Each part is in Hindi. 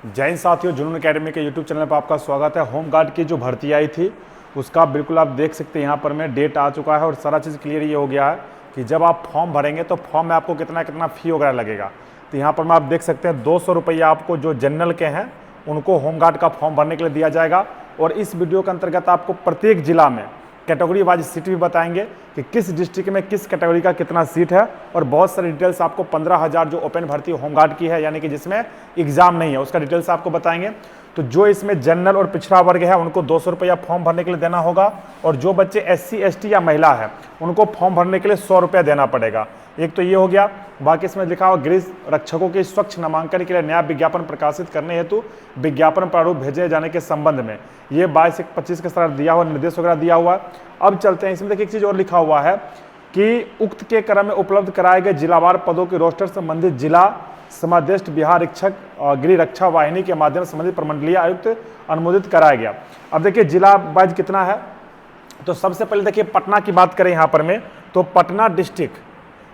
जय हिंद साथियों, जुनून एकेडमी के यूट्यूब चैनल पर आपका स्वागत है। होम गार्ड की जो भर्ती आई थी उसका बिल्कुल आप देख सकते हैं यहाँ पर में डेट आ चुका है और सारा चीज़ क्लियर ये हो गया है कि जब आप फॉर्म भरेंगे तो फॉर्म में आपको कितना कितना फ़ी वगैरह लगेगा। तो यहाँ पर में आप देख सकते हैं 200 रुपया आपको जो जनरल के हैं उनको होम गार्ड का फॉर्म भरने के लिए दिया जाएगा। और इस वीडियो के अंतर्गत आपको प्रत्येक जिला में कैटेगरी वाइज सीट भी बताएंगे कि किस डिस्ट्रिक्ट में किस कैटेगरी का कितना सीट है और बहुत सारी डिटेल्स आपको 15,000 जो ओपन भर्ती होम गार्ड की है यानी कि जिसमें एग्जाम नहीं है उसका डिटेल्स आपको बताएंगे। तो जो इसमें जनरल और पिछड़ा वर्ग है उनको 200 रुपया फॉर्म भरने के लिए देना होगा और जो बच्चे SC ST या महिला है उनको फॉर्म भरने के लिए 100 रुपया देना पड़ेगा। एक तो ये हो गया। बाकी इसमें लिखा हुआ गृह रक्षकों के स्वच्छ नामांकन के लिए नया विज्ञापन प्रकाशित करने हेतु विज्ञापन प्रारूप भेजे जाने के संबंध में ये 22-25 के साथ दिया हुआ निर्देश वगैरह दिया हुआ है। अब चलते हैं, इसमें देखिए एक चीज़ और लिखा हुआ है कि उक्त के क्रम में उपलब्ध कराए गए जिलावार पदों के रोस्टर संबंधित जिला समादेष्ट बिहार रक्षक गृह रक्षा वाहिनी के माध्यम से संबंधित प्रमंडलीय आयुक्त अनुमोदित कराया गया। अब देखिए जिला वाइज कितना है, तो सबसे पहले देखिए पटना की बात करें यहाँ पर में तो पटना डिस्ट्रिक्ट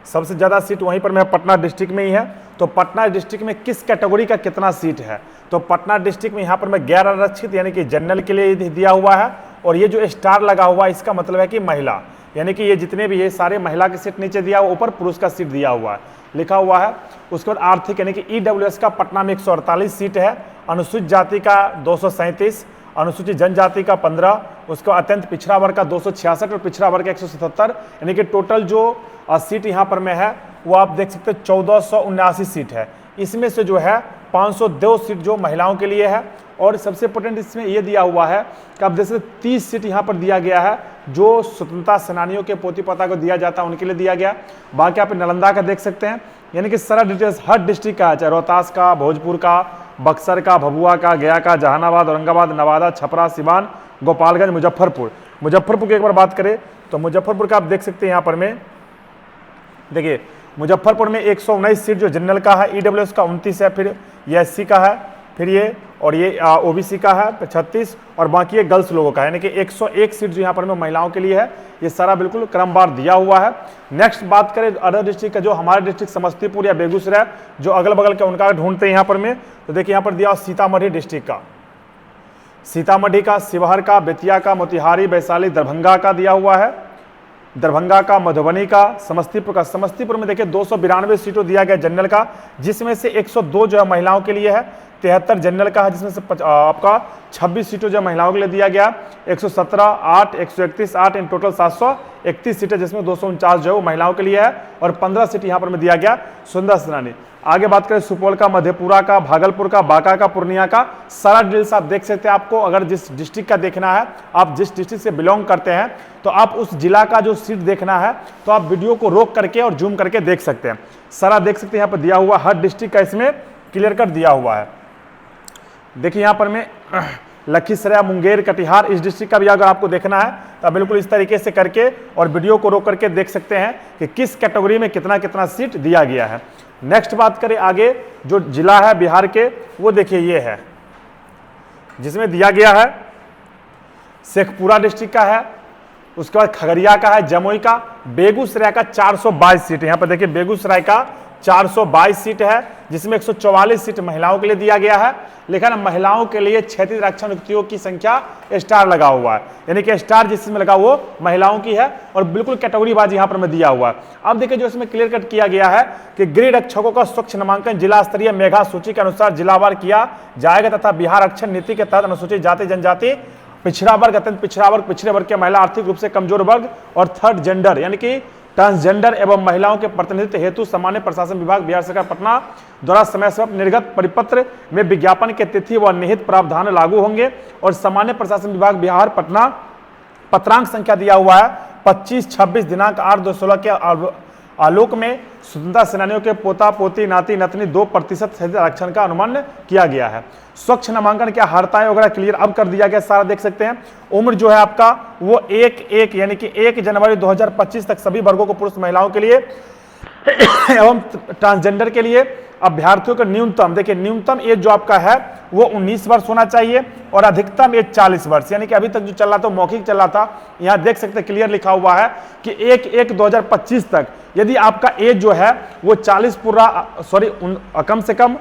सबसे ज़्यादा सीट वहीं पर में पटना डिस्ट्रिक्ट में ही है। तो पटना डिस्ट्रिक्ट में किस कैटेगरी का कितना सीट है, तो पटना डिस्ट्रिक्ट में यहाँ पर में गैर आरक्षित यानी कि जनरल के लिए दिया हुआ है और ये जो स्टार लगा हुआ है इसका मतलब है कि महिला, यानी कि ये जितने भी ये सारे महिला की सीट नीचे दिया हुआ, ऊपर पुरुष का सीट दिया हुआ है लिखा हुआ है। उसके बाद आर्थिक यानी कि EWS का पटना में 148 सीट है, अनुसूचित जाति का 237, अनुसूचित जनजाति का 15, उसको अत्यंत पिछड़ा वर्ग का 266 और पिछड़ा वर्ग का 177, यानी कि टोटल जो सीट यहाँ पर में है वो आप देख सकते हैं 1479 सीट है। इसमें से जो है 502 सीट जो महिलाओं के लिए है और सबसे इंपॉर्टेंट इसमें ये दिया हुआ है कि आप देख सकते 30 सीट यहाँ पर दिया गया है जो स्वतंत्रता सेनानियों के पोती पोता को दिया जाता है उनके लिए दिया गया। बाकी आप नालंदा का देख सकते हैं, यानी कि सारा डिटेल्स हर डिस्ट्रिक्ट का है, चाहे रोहतास का, भोजपुर का, बक्सर का, भभुआ का, गया का, जहानाबाद, औरंगाबाद, नवादा, छपरा, सिवान, गोपालगंज, मुजफ्फरपुर की एक बार बात करें तो मुजफ्फरपुर का आप देख सकते हैं यहाँ पर में देखिए मुजफ्फरपुर में 119 सीट जो जनरल का है, EWS का 29 है, फिर ये SC का है, फिर ये और ये OBC का है 36 और बाकी ये गर्ल्स लोगों का है, यानी कि 101 सीट जो यहाँ पर में महिलाओं के लिए है। ये सारा बिल्कुल क्रमवार दिया हुआ है। नेक्स्ट बात करें अदर डिस्ट्रिक्ट का, जो हमारे डिस्ट्रिक्ट समस्तीपुर या बेगूसराय जो अगल बगल के उनका ढूंढते हैं यहाँ पर में, तो देखिए यहाँ पर दिया सीतामढ़ी डिस्ट्रिक्ट का, सीतामढ़ी का, शिवहर का, बेतिया का, मोतिहारी, वैशाली, दरभंगा का दिया हुआ है, दरभंगा का, मधुबनी का, समस्तीपुर का। समस्तीपुर में देखिए 292 सीटों दिया गया जनरल का, जिसमें से 102 जो है महिलाओं के लिए है, 73 जनरल का है जिसमें से आपका 26 सीटों जो महिलाओं के लिए दिया गया, 117 8 131 8 इन टोटल 731 सीटें जिसमें 249 जो है वो महिलाओं के लिए है और 15 सीट यहाँ पर में दिया गया स्वतंत्रता सेनानी। आगे बात करें सुपौल का, मधेपुरा का, भागलपुर का, बांका का, पूर्णिया का, सारा डिटेल्स आप देख सकते हैं। आपको अगर जिस डिस्ट्रिक्ट का देखना है, आप जिस डिस्ट्रिक्ट से बिलोंग करते हैं तो आप उस जिला का जो सीट देखना है तो आप वीडियो को रोक करके और जूम करके देख सकते हैं। सारा देख सकते हैं यहाँ पर दिया हुआ, हर डिस्ट्रिक्ट का इसमें क्लियर कट दिया हुआ है। देखिए यहाँ पर में लखीसराय, मुंगेर, कटिहार इस डिस्ट्रिक्ट का भी अगर आपको देखना है तो बिल्कुल इस तरीके से करके और वीडियो को रोक करके देख सकते हैं कि किस कैटेगरी में कितना कितना सीट दिया गया है। नेक्स्ट बात करें आगे जो जिला है बिहार के, वो देखिए ये है जिसमें दिया गया है शेखपुरा डिस्ट्रिक्ट का है, उसके बाद खगड़िया का है, जमुई का, बेगूसराय का 422 सीट है। यहाँ पर देखिए बेगूसराय का 422 सीट है जिसमें 144 सीट महिलाओं के लिए दिया गया है। लेकिन महिलाओं के लिए क्षेत्रीय रक्षा नियुक्तियों की संख्या स्टार लगा हुआ है, यानी कि स्टार जिसमें लगा वो महिलाओं की है और बिल्कुल कैटेगरी बाज यहाँ पर में दिया हुआ है। अब देखिए जो इसमें क्लियर कट किया गया है कि गृह रक्षकों का स्वच्छ नामांकन जिला स्तरीय मेगा सूची के अनुसार जिलावार किया जाएगा तथा बिहार रक्षण नीति के तहत अनुसूचित जाति जनजाति, पिछड़ा वर्ग, अत्यंत पिछड़ा वर्ग, पिछड़े वर्ग के महिला, आर्थिक रूप से कमजोर वर्ग और थर्ड जेंडर यानी कि ट्रांसजेंडर एवं महिलाओं के प्रतिनिधित्व हेतु सामान्य प्रशासन विभाग बिहार सरकार पटना द्वारा समय समय निर्गत परिपत्र में विज्ञापन के तिथि व निहित प्रावधान लागू होंगे और सामान्य प्रशासन विभाग बिहार पटना पत्रांक संख्या दिया हुआ है 25-26 दिनांक 8/2/16 के आलोक में स्वतंत्रता सेनानियों के पोता पोती नाती नतनी 2% आरक्षण का अनुमान किया गया है। स्वच्छ नामांकन क्या हरताएं वगैरह क्लियर अब कर दिया गया, सारा देख सकते हैं। उम्र जो है आपका वो 1 यानी कि 1 जनवरी 2025 तक सभी वर्गों को पुरुष महिलाओं के लिए एवं ट्रांसजेंडर के लिए अभ्यर्थियों का न्यूनतम देखिए न्यूनतम एज जो आपका है वो 19 वर्ष होना चाहिए और अधिकतम एज 40 वर्ष, यानी कि अभी तक जो चल रहा था मौखिक चल रहा था, यहाँ देख सकते क्लियर लिखा हुआ है कि 1/1/2025 तक यदि आपका एज जो है वो 40 पूरा कम से कम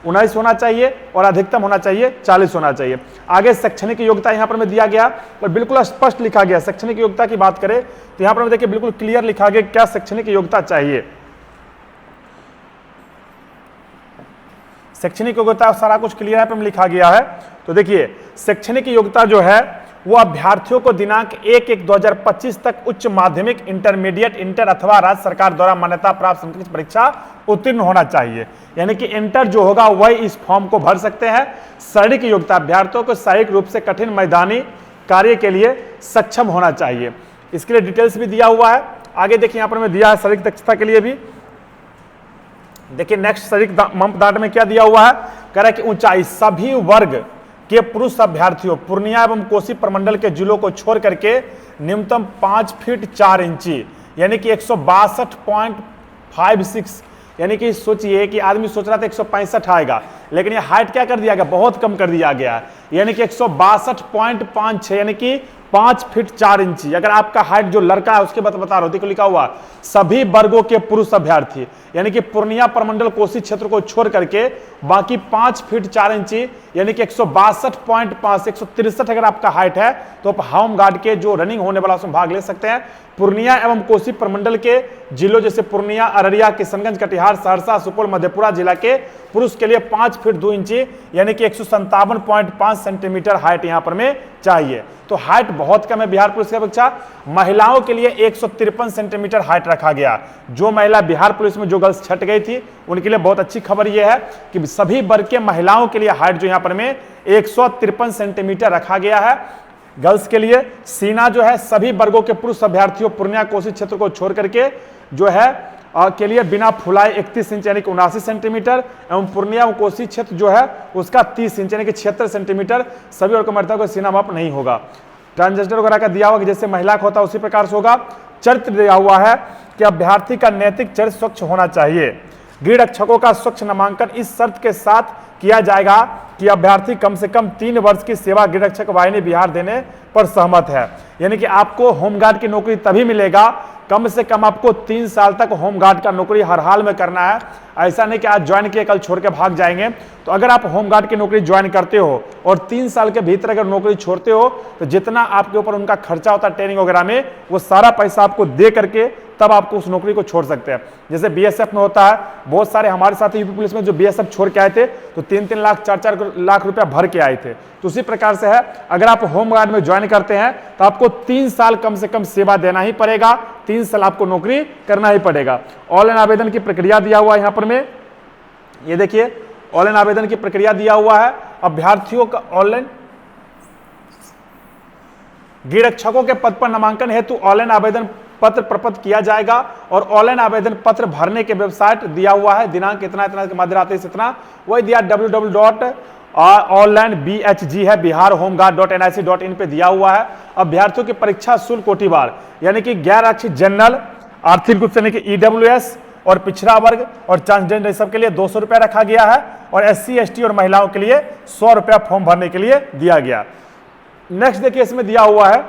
19 होना चाहिए और अधिकतम होना चाहिए 40 होना चाहिए। आगे शैक्षणिक योग्यता यहां पर में दिया गया और बिल्कुल स्पष्ट लिखा गया। शैक्षणिक योग्यता की बात करें तो यहां पर देखिए बिल्कुल क्लियर लिखा गया क्या शैक्षणिक योग्यता चाहिए। शैक्षणिक योग्यता सारा कुछ क्लियर है पर लिखा गया है। तो देखिए शैक्षणिक योग्यता जो है वो अभ्यर्थियों को दिनांक 1/1/2025 तक उच्च माध्यमिक, इंटरमीडिएट, इंटर अथवा राज्य सरकार द्वारा मान्यता प्राप्त समकक्ष परीक्षा उत्तीर्ण होना चाहिए। यानी कि इंटर जो होगा वही इस फॉर्म को भर सकते हैं। शारीरिक योग्यता अभ्यर्थियों को शारीरिक रूप से कठिन मैदानी कार्य के लिए सक्षम होना चाहिए। इसके लिए डिटेल्स भी दिया हुआ है। आगे देखिए यहाँ पर मैं दिया है शारीरिक दक्षता के लिए भी। देखिए नेक्स्ट शारीरिक मापदंड में क्या दिया हुआ है, कह रहा है कि ऊंचाई सभी वर्ग के पुरुष अभ्यर्थियों पूर्णिया एवं कोसी प्रमंडल के जिलों को छोड़ करके न्यूनतम 5 फीट 4 इंची यानी कि 162.56, यानी कि सोचिए कि आदमी सोच रहा था 165 आएगा, लेकिन ये हाइट क्या कर दिया गया, बहुत कम कर दिया गया, यानी कि 162.56 यानी कि 5 फीट 4 इंची। अगर आपका हाइट जो लड़का है उसके बता रहा हूं, देखो लिखा हुआ सभी वर्गों के पुरुष अभ्यर्थी, यानी कि पूर्णिया प्रमंडल कोसी क्षेत्र को छोड़ करके बाकी 5 फीट 4 इंची यानी कि 162.5 163 अगर आपका हाइट है तो आप होम गार्ड के जो रनिंग होने वाला उसमें भाग ले सकते हैं। पूर्णिया एवं कोसी प्रमंडल के जिलों जैसे पूर्णिया, अररिया, किशनगंज, कटिहार, सहरसा, सुपौल, मधेपुरा जिला के पुरुष के लिए 5 फीट 2 इंची यानी कि 157.5 सेंटीमीटर हाइट यहां पर में चाहिए। तो हाइट बहुत कम है बिहार पुलिस की अपेक्षा। महिलाओं के लिए 153 सेंटीमीटर हाइट रखा गया। जो महिला बिहार पुलिस में जो गर्ल्स छट गई थी उनके लिए बहुत अच्छी खबर यह है कि सभी वर्ग के महिलाओं के लिए हाइट जो यहां पर में 153 सेंटीमीटर रखा गया है। गर्ल्स के लिए सीना जो है सभी वर्गों के पुरुष अभ्यर्थियों पूर्णिया कोसी क्षेत्र को छोड़ करके जो है के लिए बिना फुलाए 31 इंच यानी कि 79 सेंटीमीटर एवं पूर्णिया कोसी क्षेत्र जो है उसका 30 इंच यानी कि 76 सेंटीमीटर सभी वर्ग मर्दों का सीना माप नहीं होगा। ट्रांसजेंडर वगैरह का दिया हुआ कि जैसे महिला का होता है उसी प्रकार से होगा। चरित्र दिया हुआ है कि अभ्यर्थी का नैतिक चरित्र स्वच्छ होना चाहिए। गृह रक्षकों का स्वच्छ नामांकन इस शर्त के साथ किया जाएगा कि अभ्यर्थी कम से कम 3 वर्ष की सेवा गृह रक्षक वाहिनी बिहार देने पर सहमत है। यानी कि आपको होमगार्ड की नौकरी तभी मिलेगा कम से कम आपको 3 साल तक होमगार्ड का नौकरी हर हाल में करना है। ऐसा नहीं कि आज ज्वाइन किए कल छोड़ के भाग जाएंगे। तो अगर आप होमगार्ड की नौकरी ज्वाइन करते हो और 3 साल के भीतर अगर नौकरी छोड़ते हो तो जितना आपके ऊपर उनका खर्चा होता है ट्रेनिंग वगैरह में वो सारा पैसा आपको दे करके तब आपको उस नौकरी को छोड़ सकते हैं। जैसे बीएसएफ में होता है, बहुत सारे हमारे साथी यूपी पुलिस में जो बीएसएफ छोड़ के आए थे तो 3-3 लाख 4-4 लाख रुपया भर के आए थे। तो उसी प्रकार से है, अगर आप होमगार्ड में ज्वाइन करते हैं तो आपको 3 साल कम से कम सेवा देना ही पड़ेगा, 3 साल आपको नौकरी करना ही पड़ेगा। ऑनलाइन आवेदन की प्रक्रिया दिया हुआ है यहाँ पर में, ये देखिए ऑनलाइन आवेदन की प्रक्रिया दिया हुआ है। अभ्यर्थियों का ऑनलाइन गृह रक्षकों के पद पर नामांकन हेतु ऑनलाइन आवेदन पत्र प्रपत्र किया जाएगा और ऑनलाइन आवेदन पत्र भरने के वेबसाइट दिया हुआ है, दिनांक इतना इतना मध्य रात्रि से इतना, वही दिया www.onlinebhg है biharhomeguard.nic.in पे दिया हुआ है। अभ्यर्थियों की परीक्षा शुल्क कोटिवार यानी कि गैर आरक्षित जनरल, आर्थिक रूप से यानी कि ईडब्ल्यूएस और पिछड़ा वर्ग और ट्रांसजेंडर सबके लिए 200 रुपया रखा गया है और एससी एसटी और महिलाओं के लिए 100 रुपया फॉर्म भरने के लिए दिया गया। नेक्स्ट देखिए इसमें दिया हुआ है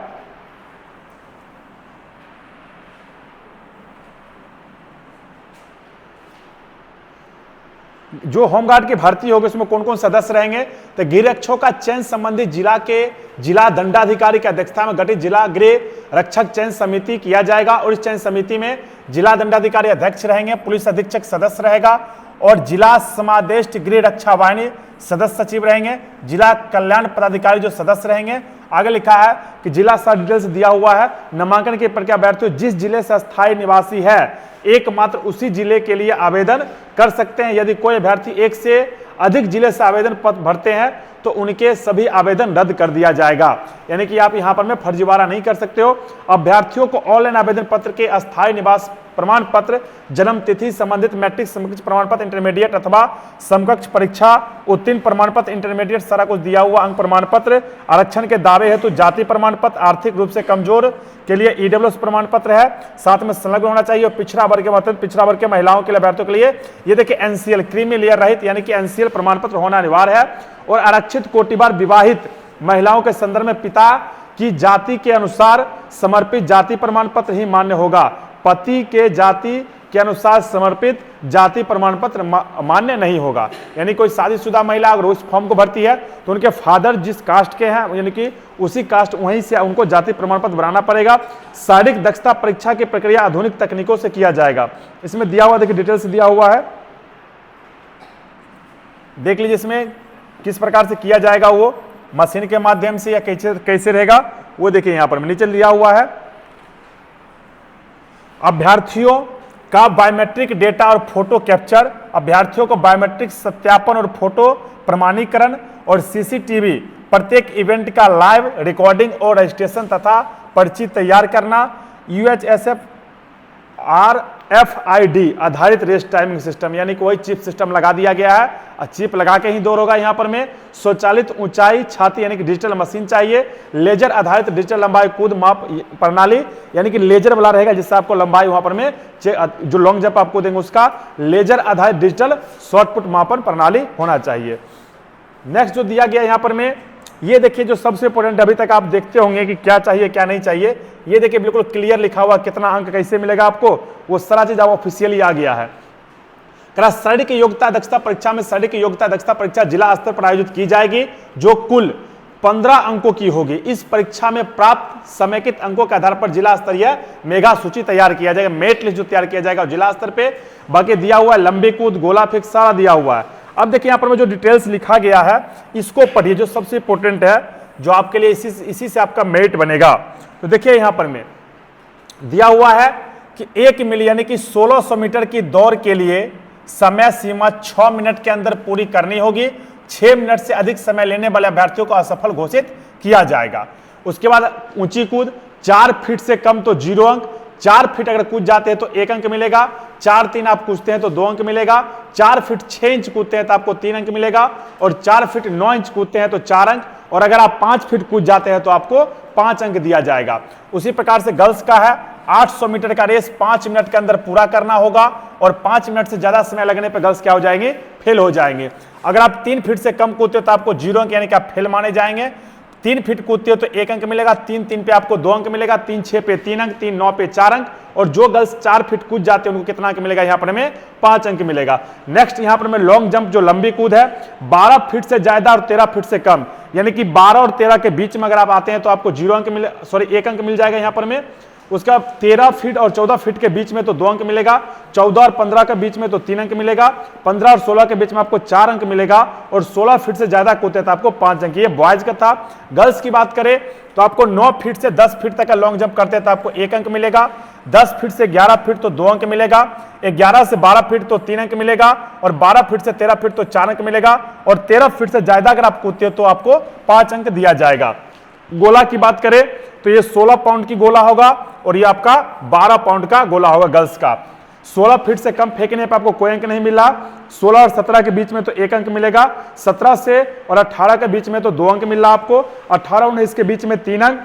जो होमगार्ड की भर्ती होगी उसमें कौन कौन सदस्य रहेंगे। तो गृह रक्षकों का चयन संबंधित जिला के जिला दंडाधिकारी की अध्यक्षता में गठित जिला गृह रक्षक चयन समिति किया जाएगा और इस चयन समिति में जिला दंडाधिकारी अध्यक्ष रहेंगे, पुलिस अधीक्षक सदस्य रहेगा और जिला समादेष्ट गृह रक्षा वाहिनी सदस्य सचिव रहेंगे, जिला कल्याण पदाधिकारी जो सदस्य रहेंगे। आगे लिखा है कि जिला सारा डिटेल्स दिया हुआ है। नामांकन की प्रक्रिया अभ्यर्थी जिस जिले से अस्थायी निवासी है एकमात्र उसी जिले के लिए आवेदन कर सकते हैं। यदि कोई अभ्यर्थी एक से अधिक जिले से आवेदन पत्र भरते हैं तो उनके सभी आवेदन रद्द कर दिया जाएगा। यानी कि आप यहां पर में फर्जीवाड़ा नहीं कर सकते हो। अभ्यर्थियों को ऑनलाइन आवेदन पत्र के अस्थायी निवास प्रमाण पत्र, जन्म तिथि, संबंधित मैट्रिक समकक्ष प्रमाण पत्र, इंटरमीडिएट अथवा समकक्ष परीक्षा उत्तीर्ण प्रमाण पत्र, इंटरमीडिएट सारा कुछ दिया हुआ, अंक प्रमाण पत्र, आरक्षण के दावे हेतु जाति प्रमाण पत्र, आर्थिक रूप से कमजोर के लिए ईडब्ल्यूएस प्रमाण पत्र है, साथ में संलग्न होना चाहिए। पिछड़ा वर्ग के मतलब पिछड़ा वर्ग के महिलाओं के लिए अभ्यर्थियों के लिए ये देखिए एनसीएल क्रीमी लेयर रहित यानी कि एनसीएल प्रमाण पत्र होना अनिवार्य है और आरक्षित कोटिवार विवाहित महिलाओं के संदर्भ में पिता की जाति के अनुसार समर्पित जाति प्रमाण पत्र ही मान्य होगा। पति के जाति के अनुसार समर्पित जाति प्रमाण पत्र मान्य नहीं होगा। यानी कोई शादीशुदा महिला अगर उस फॉर्म को भरती है तो उनके फादर जिस कास्ट के हैं यानी कि उसी कास्ट वहीं से उनको जाति प्रमाण पत्र बनाना पड़ेगा। शारीरिक दक्षता परीक्षा की प्रक्रिया आधुनिक तकनीकों से किया जाएगा। इसमें दिया हुआ देखिए डिटेल्स दिया हुआ है, देख लीजिए इसमें किस प्रकार से किया जाएगा, वो मशीन के माध्यम से या कैसे रहेगा वो देखिए यहां पर नीचे दिया हुआ है। अभ्यर्थियों का बायोमेट्रिक डेटा और फोटो कैप्चर, अभ्यर्थियों को बायोमेट्रिक सत्यापन और फोटो प्रमाणीकरण और सीसीटीवी प्रत्येक इवेंट का लाइव रिकॉर्डिंग और रजिस्ट्रेशन तथा पर्ची तैयार करना। यूएचएसएफ RFID आधारित रेस टाइमिंग सिस्टम, यानी कोई चिप सिस्टम लगा दिया गया है और चिप लगा के ही दौड़ होगा। यहाँ पर में स्वचालित ऊंचाई छाती यानी कि डिजिटल मशीन चाहिए। लेजर आधारित डिजिटल लंबाई कूद माप प्रणाली, यानी कि लेजर वाला रहेगा जिससे आपको लंबाई वहां पर में जो लॉन्ग जंप आपको देंगे उसका लेजर आधारित डिजिटल शॉर्टपुट मापन प्रणाली होना चाहिए। नेक्स्ट जो दिया गया यहाँ पर में ये देखिए जो सबसे इंपॉर्टेंट अभी तक आप देखते होंगे कि क्या चाहिए क्या नहीं चाहिए, ये देखिए बिल्कुल क्लियर लिखा हुआ कितना अंक कैसे मिलेगा आपको, वो सारा चीज आप ऑफिशियली आ गया है। शारीरिक योग्यता दक्षता परीक्षा में शारीरिक योग्यता दक्षता परीक्षा जिला स्तर पर आयोजित की जाएगी जो कुल 15 अंकों की होगी। इस परीक्षा में प्राप्त समेकित अंकों के आधार पर जिला स्तरीय मेगा सूची तैयार किया जाएगा, मेरिट लिस्ट जो तैयार किया जाएगा जिला स्तर पे। बाकी दिया हुआ है लंबी कूद, गोला फेंक सारा दिया हुआ है। अब देखिए यहाँ पर में जो डिटेल्स लिखा गया है इसको पढ़िए, जो सबसे इंपॉर्टेंट है जो आपके लिए इसी से आपका मेरिट बनेगा। तो देखिए यहाँ पर में दिया हुआ है कि 1 मील यानी कि 1600 मीटर की दौड़ के लिए समय सीमा 6 मिनट के अंदर पूरी करनी होगी। 6 मिनट से अधिक समय लेने वाले अभ्यर्थियों को असफल घोषित किया जाएगा। उसके बाद ऊंची कूद 4 फीट से कम तो 0 अंक, 4 फीट अगर कूद जाते हैं तो 1 अंक मिलेगा, 4-3 आप कूदते हैं तो 2 अंक मिलेगा, 4 फीट 6 इंच कूदते हैं तो आपको 3 अंक मिलेगा, और 4 फीट 9 इंच कूदते हैं तो 4 अंक, और अगर आप 5 फीट कूद जाते हैं तो आपको 5 अंक दिया जाएगा। उसी प्रकार से गर्ल्स का है 800 मीटर का रेस 5 मिनट के अंदर पूरा करना होगा, और 5 मिनट से ज्यादा समय लगने पर गर्ल्स क्या हो जाएंगे, फेल हो जाएंगे। अगर आप 3 फीट से कम कूदते हो तो आपको 0 अंक यानी कि आप फेल माने जाएंगे। 3 फीट कूदते हो तो 1 अंक मिलेगा, 3-3 पे आपको 2 अंक मिलेगा, 3-6 पे 3 अंक, 3-9 पे 4 अंक, और जो गर्ल्स 4 फीट कूद जाते हैं उनको कितना अंक मिलेगा, यहाँ पर हमें 5 अंक मिलेगा। नेक्स्ट यहाँ पर हमें लॉन्ग जंप जो लंबी कूद है 12 फीट से ज्यादा और 13 फीट से कम, यानी कि 12 और 13 के बीच में अगर आप आते हैं तो आपको 0 अंक मिले, सॉरी 1 अंक मिल जाएगा यहाँ पर में। उसका 13 फीट और 14 फीट के बीच में तो 2 अंक मिलेगा, 14 और 15 के बीच में तो 3 अंक मिलेगा, 15 और 16 के बीच में आपको 4 अंक मिलेगा, और 16 फीट से ज्यादा कूदते तो आपको 5 अंक। ये बॉयज का था। गर्ल्स की बात करें तो आपको 9 फीट से 10 फीट तक का लॉन्ग जंप करते हैं तो आपको 1 अंक मिलेगा, 10 फीट से 11 फीट तो 2 अंक मिलेगा, 11 से 12 फीट तो 3 अंक मिलेगा, और 12 फीट से 13 फीट तो 4 अंक मिलेगा, और 13 फीट से ज्यादा अगर आप कूदते हो तो आपको 5 अंक दिया जाएगा। गोला की बात करें तो ये 16 पाउंड की गोला होगा, और ये आपका 12 पाउंड का गोला होगा गर्ल्स का। 16 फीट से कम फेंकने पर आपको कोई अंक नहीं मिला, 16 और 17 के बीच में तो 1 अंक मिलेगा, 17 से और 18 के बीच में तो 2 अंक मिल रहा आपको, 18-19 के बीच में 3 अंक,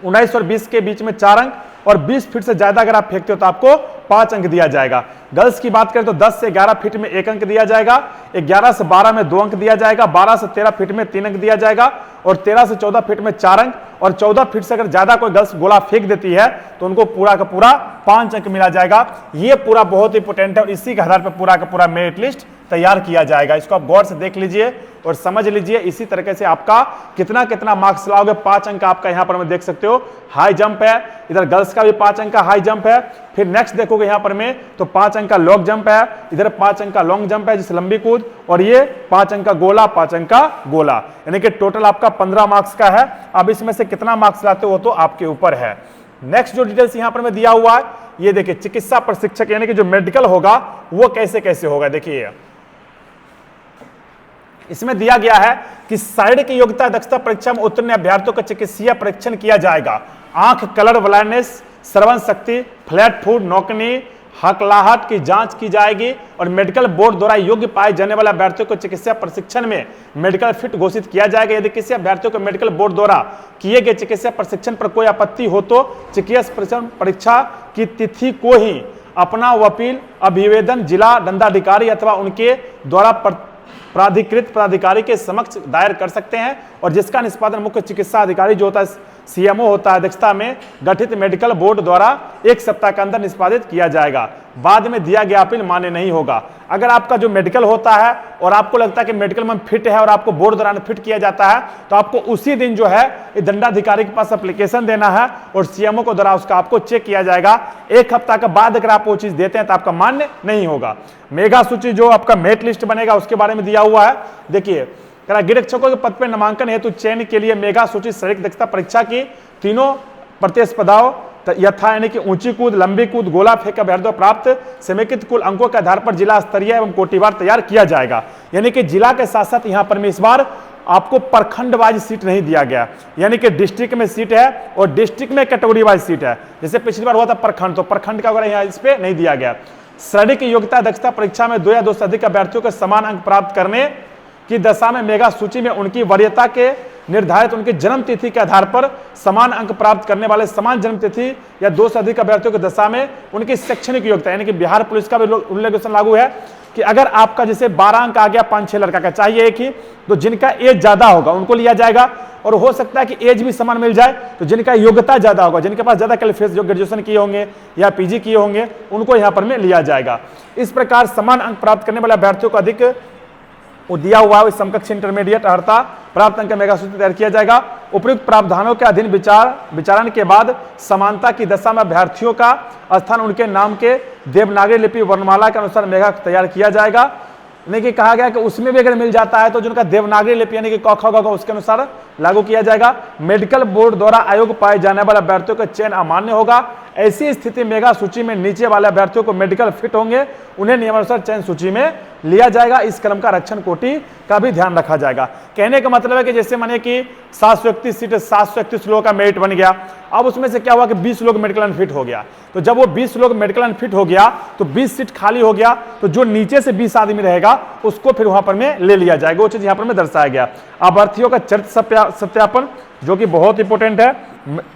19 और 20 के बीच में 4 अंक, और 20 फीट से ज्यादा अगर आप फेंकते हो तो आपको 5 अंक दिया जाएगा। गर्ल्स की बात करें तो 10 से 11 फीट में 1 अंक दिया जाएगा, 11 से 12 में 2 अंक दिया जाएगा, 12 से 13 फीट में 3 अंक दिया जाएगा, और 13 से 14 फीट में 4 अंक, और 14 फीट से अगर ज्यादा कोई गर्ल्स गोला फेंक देती है तो उनको पूरा का पूरा 5 अंक मिला जाएगा। ये पूरा बहुत इंपॉर्टेंट है, और इसी के आधार पर पूरा का पूरा मेरिट लिस्ट तैयार किया जाएगा। इसको आप गौर से देख लीजिए और समझ लीजिए, इसी तरीके से आपका कितना कितना मार्क्स लाओगे। 5 अंक आपका यहाँ पर मैं देख सकते हो हाई जंप है, इधर गर्ल्स का भी 5 अंक का हाई जंप है। फिर नेक्स्ट देखोगे यहाँ पर में तो 5 अंक का लॉन्ग जंप है, इधर 5 अंक का लॉन्ग जंप है जिस लंबी कूद, और ये 5 अंक का गोला, 5 अंक का गोला, यानी कि टोटल आपका 15 मार्क्स का है। अब इसमें से कितना मार्क्स लाते हो वो तो आपके ऊपर है। नेक्स्ट जो डिटेल्स यहाँ पर में दिया हुआ है ये देखिए, चिकित्सा प्रशिक्षक यानी कि जो मेडिकल होगा वो कैसे कैसे होगा। देखिए इसमें दिया गया है कि शारीरिक योग्यता दक्षता परीक्षा में उत्तीर्ण अभ्यर्थियों का चिकित्सीय परीक्षण किया जाएगा। आंख कलर ब्लाइंडनेस, श्रवण शक्ति, फ्लैट फुट, नौकनी, हकलाहट की जांच की जाएगी, और मेडिकल बोर्ड द्वारा योग्य पाए जाने वाले अभ्यर्थियों को चिकित्सा प्रशिक्षण में मेडिकल फिट घोषित किया जाएगा। यदि किसी अभ्यर्थियों को मेडिकल बोर्ड द्वारा किए गए चिकित्सा प्रशिक्षण पर कोई आपत्ति हो तो चिकित्सा परीक्षा की तिथि को ही अपना वकील अभिवेदन जिला दंडाधिकारी अथवा उनके द्वारा प्राधिकृत प्राधिकारी के समक्ष दायर कर सकते हैं, और जिसका निष्पादन मुख्य चिकित्सा अधिकारी जो होता है सीएमओ होता है अध्यक्षता में गठित मेडिकल बोर्ड द्वारा 1 सप्ताह के अंदर निष्पादित किया जाएगा। बाद में दिया गया अपील मान्य नहीं होगा। अगर आपका जो मेडिकल होता है और आपको लगता है कि मेडिकल में फिट है और आपको बोर्ड द्वारा फिट किया जाता है, तो आपको उसी दिन जो है दंडाधिकारी के पास एप्लीकेशन देना है और सीएमओ को द्वारा उसका आपको चेक किया जाएगा। 1 हफ्ता के बाद अगर आप वो चीज देते हैं तो आपका मान्य नहीं होगा। मेगा सूची जो आपका मेरिट लिस्ट बनेगा उसके बारे में दिया हुआ है। देखिए, गृहरक्षकों के पद पर नामांकन हेतु चयन के लिए मेगा सूची शारीरिक दक्षता परीक्षा की तीनों प्रतिस्पर्धाओं यथा यानी कि ऊंची कूद, लंबी कूद, गोला फेंक अभ्यर्थियों प्राप्त समेकित कुल अंकों के आधार पर जिला स्तरीय एवं कोटिवार तैयार किया जाएगा। यानी कि जिला के साथ साथ यहाँ पर में इस बार आपको प्रखंड वाइज सीट नहीं दिया गया, यानी कि डिस्ट्रिक्ट में सीट है और डिस्ट्रिक्ट में कैटेगरी वाइज सीट है। जैसे पिछली बार हुआ था प्रखंड, तो प्रखंड का वगैरह यहाँ इस पे नहीं दिया गया। शारीरिक योग्यता दक्षता परीक्षा में 2 या 2 से अधिक अभ्यर्थियों के समान अंक प्राप्त करने की दशा में मेगा सूची में उनकी वरीयता के निर्धारित उनकी जन्म तिथि के आधार पर समान अंक प्राप्त करने वाले समान जन्म तिथि या 2 से अधिक अभ्यर्थियों की दशा में उनकी शैक्षणिक योग्यता, यानी कि बिहार पुलिस का भी रेगुलेशन लागू है कि अगर आपका जैसे 12 अंक आ गया, 5-6 लड़का का चाहिए एक ही, तो जिनका एज ज्यादा होगा उनको लिया जाएगा। और हो सकता है कि एज भी समान मिल जाए, तो जिनका योग्यता ज्यादा होगा, जिनके पास ज्यादा क्वालिफिकेशन, जो ग्रेजुएशन किए होंगे या पीजी किए होंगे, उनको यहाँ पर में लिया जाएगा। इस प्रकार समान अंक प्राप्त करने वाले अभ्यर्थियों को अधिक दिया हुआ है समकक्ष इंटरमीडिएट अर्हता प्राप्त अंक मेगा सूची तैयार किया जाएगा। उपयुक्त प्रावधानों के अधीन विचारण के बाद समानता की दशा में अभ्यर्थियों का स्थान उनके नाम के देवनागरी लिपि वर्णमाला के अनुसार मेगा तैयार किया जाएगा। यानी कि कहा गया कि उसमें भी अगर मिल जाता है तो जिनका देवनागरी लिपि यानी कि क ख ग उसके अनुसार लागू किया जाएगा। मेडिकल बोर्ड द्वारा आयोग पाए जाने वाले अभ्यर्थियों का चयन अमान्य होगा। ऐसी स्थिति मेगा सूची में नीचे वाले अभ्यर्थियों को मेडिकल फिट होंगे, उन्हें नियमानुसार चयन सूची में लिया जाएगा। इस क्रम का आरक्षण कोटि का भी ध्यान रखा जाएगा। कहने का मतलब है कि जैसे मानिए कि 731 सीट 731 लोगों का मेरिट बन गया, अब उसमें से क्या हुआ कि 20 लोग मेडिकल अनफिट हो गया, तो जब वो 20 लोग मेडिकल अनफिट हो गया तो 20 सीट खाली हो गया, तो जो नीचे से 20 आदमी रहेगा उसको फिर वहां पर में ले लिया जाएगा। वो चीज यहाँ पर में दर्शाया गया। अभ्यर्थियों का चरित्र सत्यापन जो कि बहुत इंपॉर्टेंट है,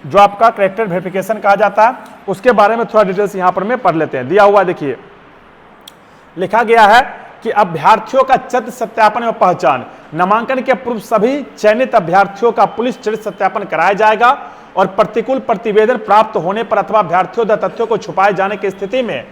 जो आपका कैरेक्टर वेरिफिकेशन कहा जाता है, उसके बारे में थोड़ा डिटेल्स यहां पर में पढ़ लेते हैं। दिया हुआ देखिए, लिखा गया है कि अभ्यर्थियों का चरित्र सत्यापन एवं पहचान, नामांकन के पूर्व सभी चयनित अभ्यर्थियों का पुलिस चरित्र सत्यापन कराया जाएगा और प्रतिकूल प्रतिवेदन प्राप्त होने पर अथवा अभ्यर्थियों द्वारा तथ्यों को छुपाए जाने की स्थिति में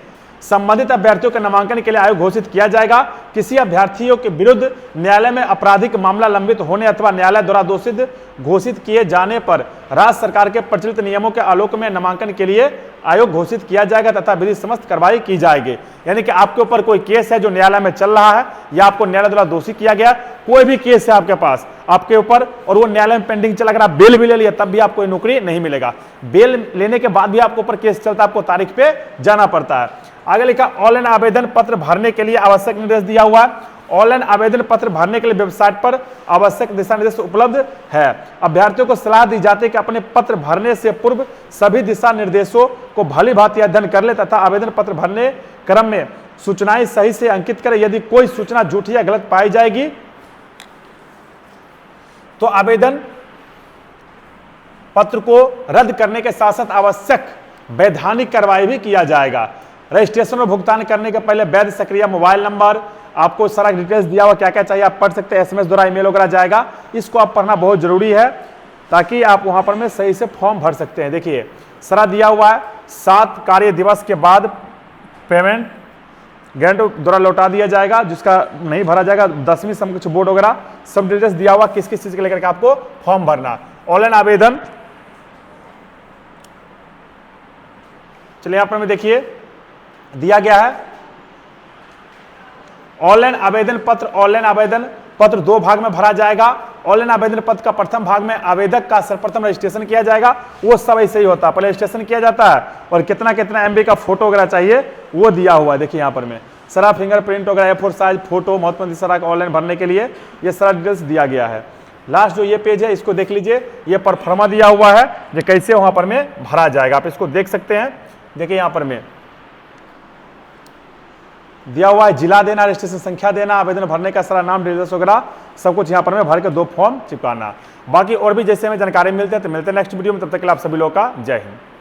संबंधित अभ्यर्थियों के नामांकन के लिए आयोग घोषित किया जाएगा। किसी अभ्यर्थियों के विरुद्ध न्यायालय में आपराधिक मामला लंबित होने अथवा न्यायालय द्वारा दोषित घोषित किए जाने पर राज्य सरकार के प्रचलित नियमों के आलोक में नामांकन के लिए आयोग घोषित किया जाएगा तथा विधि समस्त कार्रवाई की जाएगी। यानी कि आपके ऊपर कोई केस है जो न्यायालय में चल रहा है या आपको न्यायालय द्वारा दोषी किया गया, कोई भी केस है आपके पास आपके ऊपर और वो न्यायालय में पेंडिंग चला, अगर आप बेल भी ले लिया तब भी आपको नौकरी नहीं मिलेगा। बेल लेने के बाद भी आपके ऊपर केस चलता है, आपको तारीख पे जाना पड़ता है। आगे लिखा, ऑनलाइन आवेदन पत्र भरने के लिए आवश्यक निर्देश दिया हुआ है। ऑनलाइन आवेदन पत्र भरने के लिए वेबसाइट पर आवश्यक दिशा निर्देश उपलब्ध है। अभ्यर्थियों को सलाह दी जाती है कि अपने पत्र भरने से पूर्व सभी दिशा निर्देशों को भली भांति अध्ययन कर ले तथा आवेदन पत्र भरने क्रम में सूचनाएं सही से अंकित करें। यदि कोई सूचना झूठी या गलत पाई जाएगी तो आवेदन पत्र को रद्द करने के साथ साथ आवश्यक वैधानिक कार्रवाई भी किया जाएगा। रजिस्ट्रेशन और भुगतान करने के पहले वैध सक्रिय मोबाइल नंबर, आपको सारा डिटेल्स दिया हुआ क्या क्या चाहिए आप पढ़ सकते हैं, एसएमएस द्वारा ईमेल वगैरह जाएगा, इसको आप पढ़ना बहुत जरूरी है ताकि आप वहां पर में सही से फॉर्म भर सकते हैं। देखिए सारा दिया हुआ है, 7 कार्य दिवस के बाद पेमेंट गारंटर द्वारा लौटा दिया जाएगा, जिसका नहीं भरा जाएगा 10वीं समकक्ष बोर्ड वगैरह सब डिटेल्स दिया हुआ किस किस चीज के लेकर के आपको फॉर्म भरना। ऑनलाइन आवेदन, चलिए यहां पर में देखिए दिया गया है ऑनलाइन आवेदन पत्र 2 भाग में भरा जाएगा। ऑनलाइन आवेदन पत्र का प्रथम भाग में आवेदक का सर्वप्रथम रजिस्ट्रेशन किया जाएगा, वो सब ऐसे ही होता है, पहले रजिस्ट्रेशन किया जाता है और कितना कितना एमबी का फोटो वगैरह चाहिए वो दिया हुआ है। देखिए यहाँ पर में सारा फिंगरप्रिंट वगैरह, A4 साइज फोटो, महत्वपूर्ण सारा ऑनलाइन भरने के लिए ये सारा डिटेल्स दिया गया है। लास्ट जो ये पेज है इसको देख लीजिए, ये परफॉर्मा दिया हुआ है जो कैसे वहां पर में भरा जाएगा, आप इसको देख सकते हैं। देखिए यहाँ पर में दिया हुआ है जिला देना, रजिस्ट्रेशन संख्या देना, आवेदन भरने का सारा नाम डिटेल्स वगैरह सब कुछ यहाँ पर में भर के 2 फॉर्म चिपकाना। बाकी और भी जैसे हमें जानकारी मिलते हैं तो मिलते हैं नेक्स्ट वीडियो में, तब तक के लिए आप सभी लोगों का जय हिंद।